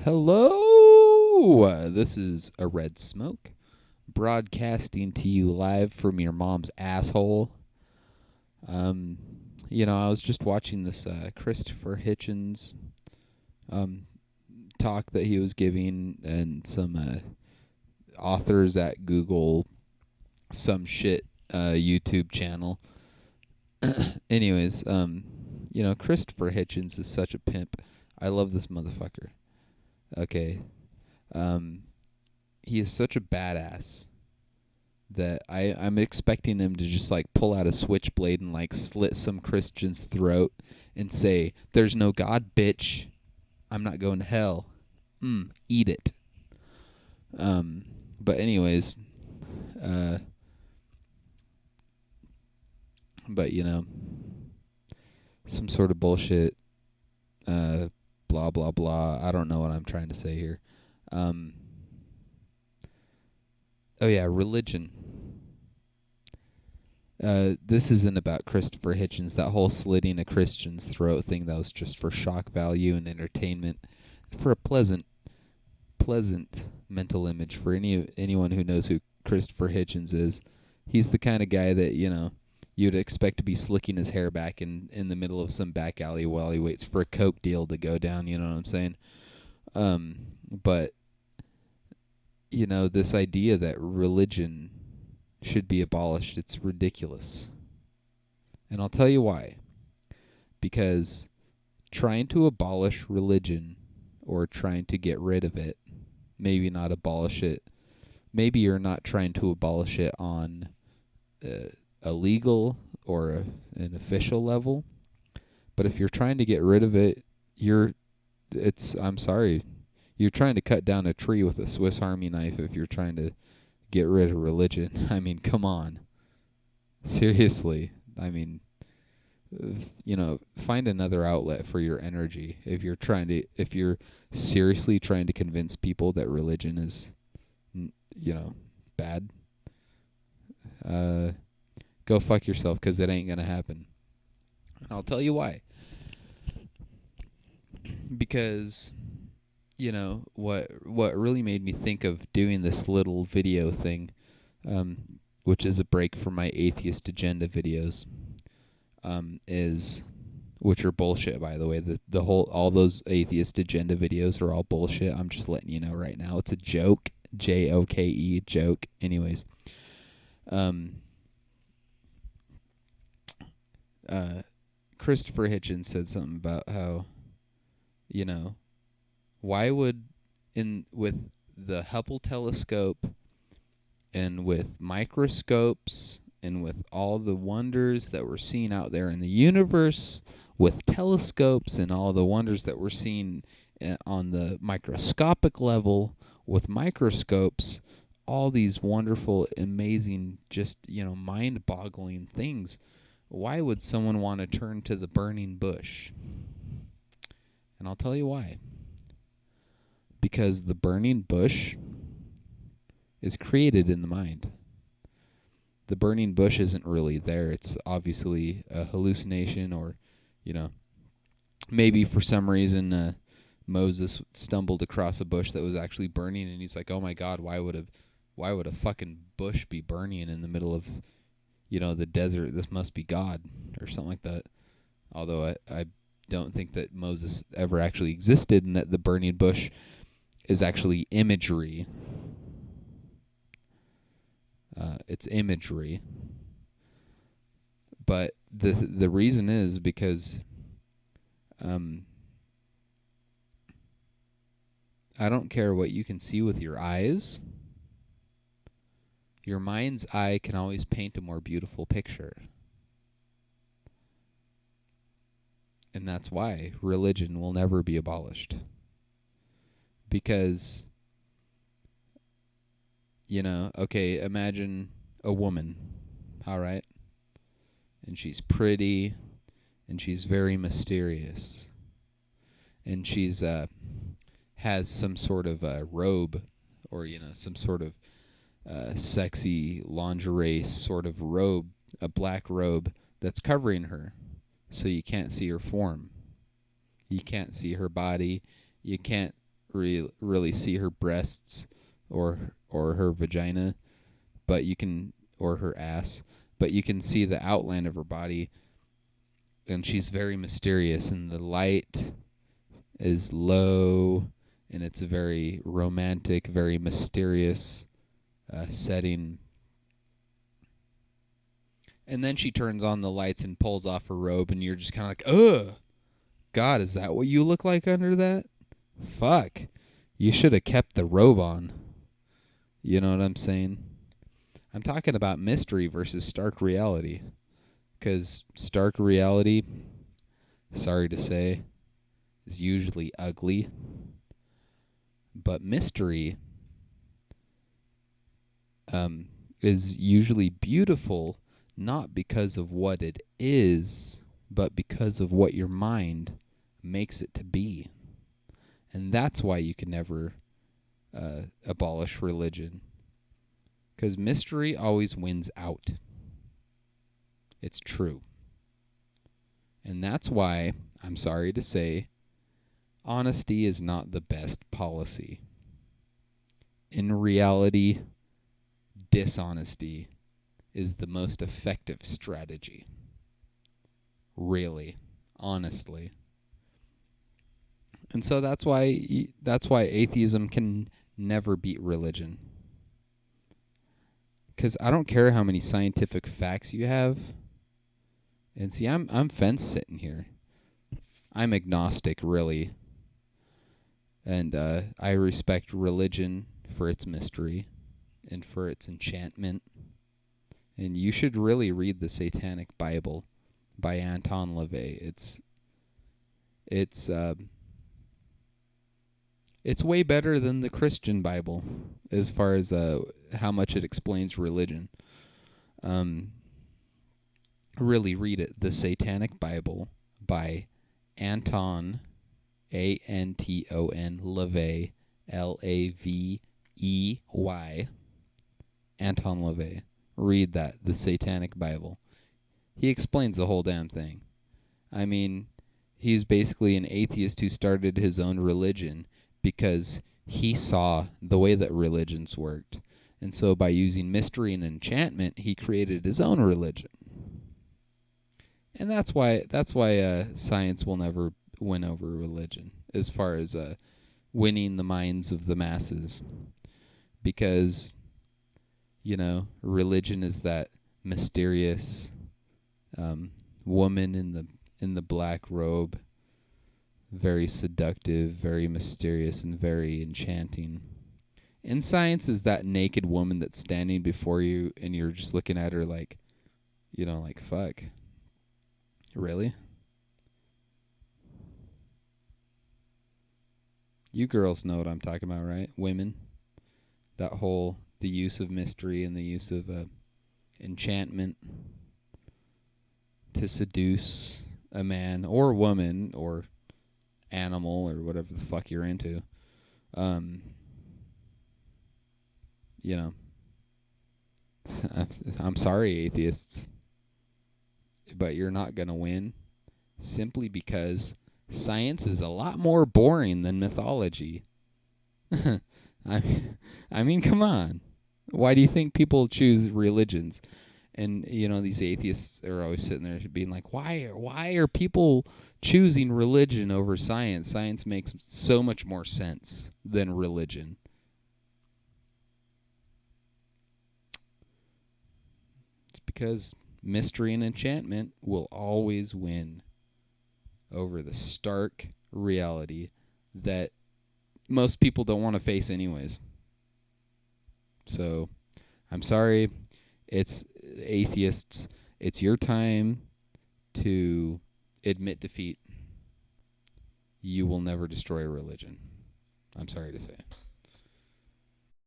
Hello! This is a Red Smoke, broadcasting to you live from your mom's asshole. Um, I was just watching this Christopher Hitchens um, talk that he was giving, and some authors at Google, some shit YouTube channel. Anyways, Christopher Hitchens is such a pimp. I love this motherfucker. Okay. Um, he is such a badass that I'm expecting him to just like pull out a switchblade and like slit some Christian's throat and say, "There's no God, bitch. I'm not going to hell. Eat it." Um, but anyways, uh, but some sort of bullshit. Uh, blah blah blah. I don't know what I'm trying to say here. Um, oh yeah, religion. This isn't about Christopher Hitchens. That whole slitting a Christian's throat thing, that was just for shock value and entertainment, for a pleasant mental image for anyone who knows who Christopher Hitchens is. He's the kind of guy that you'd expect to be slicking his hair back in the middle of some back alley while he waits for a coke deal to go down. You know what I'm saying? But this idea that religion should be abolished, it's ridiculous. And I'll tell you why. Because trying to abolish religion or trying to get rid of it, maybe not abolish it, maybe you're not trying to abolish it on a legal or an official level, but if you're trying to get rid of it, I'm sorry, you're trying to cut down a tree with a Swiss Army knife if you're trying to get rid of religion. I mean, come on. Seriously. I mean, find another outlet for your energy if you're seriously trying to convince people that religion is, bad. Uh, Go fuck yourself, because it ain't gonna happen. And I'll tell you why. Because what really made me think of doing this little video thing, um, which is a break from my atheist agenda videos, is which are bullshit, by the way. The whole all those atheist agenda videos are all bullshit. I'm just letting you know right now. It's a joke. Joke, joke. Anyways, um, Christopher Hitchens said something about how, why would in with the Hubble telescope and with microscopes and with all the wonders that we're seeing out there in the universe, with telescopes and all the wonders that we're seeing on the microscopic level, with microscopes, all these wonderful, amazing, just, mind boggling things. Why would someone want to turn to the burning bush? And I'll tell you why. Because the burning bush is created in the mind. The burning bush isn't really there. It's obviously a hallucination, or, maybe for some reason Moses stumbled across a bush that was actually burning, and he's like, "Oh my God, why would a fucking bush be burning in the middle of, the desert? This must be God," or something like that. Although I don't think that Moses ever actually existed, and that the burning bush is actually imagery. It's imagery. But the reason is because I don't care what you can see with your eyes. Your mind's eye can always paint a more beautiful picture. And that's why religion will never be abolished. Because, okay, imagine a woman, all right? And she's pretty, and she's very mysterious. And she's has some sort of robe, or, some sort of sexy lingerie sort of robe, a black robe that's covering her, so you can't see her form. You can't see her body. You can't really see her breasts or her vagina, but you can or her ass, but you can see the outline of her body, and she's very mysterious, and the light is low, and it's a very romantic, very mysterious setting. And then she turns on the lights and pulls off her robe, and you're just kind of like, ugh, God, is that what you look like under that? Fuck. You should have kept the robe on. You know what I'm saying? I'm talking about mystery versus stark reality. Because stark reality, sorry to say, is usually ugly. But mystery is usually beautiful, not because of what it is, but because of what your mind makes it to be. And that's why you can never abolish religion. Because mystery always wins out. It's true. And that's why, I'm sorry to say, honesty is not the best policy. In reality, dishonesty is the most effective strategy. Really, honestly. And so that's why atheism can never beat religion. Because I don't care how many scientific facts you have. And see, I'm fence sitting here. I'm agnostic, really. And I respect religion for its mystery and for its enchantment. And you should really read the Satanic Bible by Anton LaVey. It's way better than the Christian Bible as far as how much it explains religion. Really read it. The Satanic Bible by Anton, Anton LaVey, Lavey, Anton LaVey. Read that, the Satanic Bible. He explains the whole damn thing. I mean, he's basically an atheist who started his own religion because he saw the way that religions worked. And so by using mystery and enchantment, he created his own religion. And that's why science will never win over religion as far as winning the minds of the masses. Because, religion is that mysterious woman in the black robe, very seductive, very mysterious, and very enchanting. And science is that naked woman that's standing before you, and you're just looking at her like, like, fuck. Really? You girls know what I'm talking about, right? Women. The use of mystery and the use of enchantment to seduce a man or woman or animal or whatever the fuck you're into. I'm sorry, atheists, but you're not going to win simply because science is a lot more boring than mythology. I mean, come on. Why do you think people choose religions? And these atheists are always sitting there being like, why are people choosing religion over science? Science makes so much more sense than religion. It's because mystery and enchantment will always win over the stark reality that most people don't want to face anyways. So, I'm sorry. It's atheists. It's your time to admit defeat. You will never destroy a religion. I'm sorry to say.